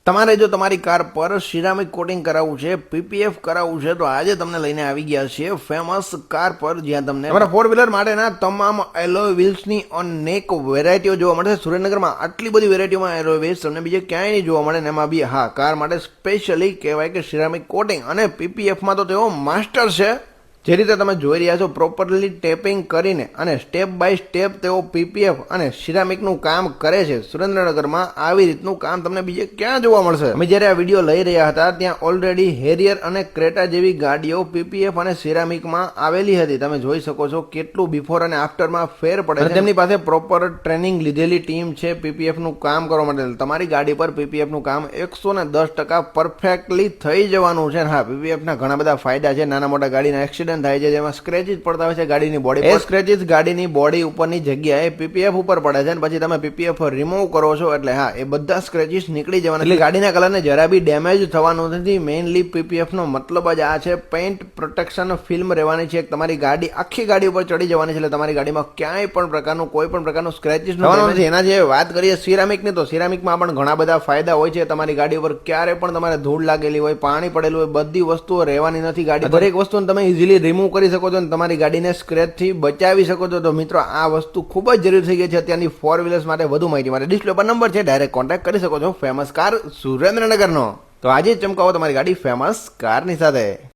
તમારે જો તમારી કાર પર સિરામિક કોટિંગ કરાવવું છે, પીપીએફ કરાવવું છે, તો આજે તમને લઈને આવી ગયા છે ફેમસ કાર પર, જ્યાં તમને તમારા ફોર વ્હીલર માટેના તમામ એલોય વ્હીલ્સની અનેક વેરાયટીઓ જોવા મળશે. સુરેન્દ્રનગરમાં આટલી બધી વેરાયટીઓમાં એલોય વ્હીલ્સ તમને બીજે ક્યાંય નહીં જોવા મળે ને એમાં બી હા, કાર માટે સ્પેશિયલી કહેવાય કે સિરામિક કોટિંગ અને પીપીએફમાં તો તેઓ માસ્ટર છે. જે રીતે તમે જોઈ રહ્યા છો, પ્રોપરલી ટેપિંગ કરીને અને સ્ટેપ બાય સ્ટેપ તેઓ પીપીએફ અને સિરામિકનું કામ કરે છે. સુરેન્દ્રનગરમાં આવી રીતનું કામ તમને બીજે ક્યાં જોવા મળશે? અમે જ્યારે આ વિડીયો લઈ રહ્યા હતા ત્યાં ઓલરેડી હેરિયર અને ક્રેટા જેવી ગાડીઓ પીપીએફ અને સિરામિકમાં આવેલી હતી. તમે જોઈ શકો છો કેટલું બિફોર અને આફ્ટરમાં ફેર પડે છે. તેમની પાસે પ્રોપર ટ્રેનિંગ લીધેલી ટીમ છે પીપીએફનું કામ કરવા માટે. તમારી ગાડી પર પીપીએફનું કામ 110% પરફેક્ટલી થઈ જવાનું છે. હા, પીપીએફના ઘણા બધા ફાયદા છે. નાના મોટા ગાડીના એક્સિડન્ટ થાય છે, જેમાં સ્ક્રેચીસ પડતા હોય છે ગાડીની બોડી પર. એ સ્ક્રેચીસ ગાડીની બોડી ઉપરની જગ્યાએ પીપીએફ ઉપર પડે છે અને પછી તમે પીપીએફ રિમૂવ કરો છો એટલે હા, એ બધા સ્ક્રેચીસ નીકળી જવાના. એટલે ગાડીના કલરને જરા બી ડેમેજ થવાનું નથી. મેઇનલી પીપીએફ નો મતલબ જ આ છે. પેઇન્ટ પ્રોટેક્શન ફિલ્મ રહેવાની છે. તમારી ગાડી આખી ગાડી ઉપર ચડી જવાની છે એટલે તમારી ગાડીમાં ક્યાંય પણ પ્રકારનું કોઈ પણ પ્રકારનું સ્ક્રેચીસ નથી. એના જે વાત કરીએ સિરામિકની, તો સિરામિકમાં પણ ઘણા બધા ફાયદા હોય છે. તમારી ગાડી ઉપર ક્યારે પણ તમારે ધૂળ લાગેલી હોય, પાણી પડેલું હોય, બધી વસ્તુઓ રહેવાની નથી. ગાડી દરેક વસ્તુને તમે ઇઝીલી રિમૂવ કરી શકો છો અને તમારી ગાડીને સ્ક્રેચ થી બચાવી શકો છો. તો મિત્રો, આ વસ્તુ ખૂબ જ જરૂરી થઈ ગઈ છે અત્યારની ફોર વ્હીલર્સ માટે. વધુ માહિતી માટે ડિસ્પ્લે પર નંબર છે, ડાયરેક્ટ કોન્ટેક્ટ કરી શકો છો ફેમસ કાર સુરેન્દ્રનગરનો. તો આજે જ ચમકાવો તમારી ગાડી ફેમસ કારની સાથે.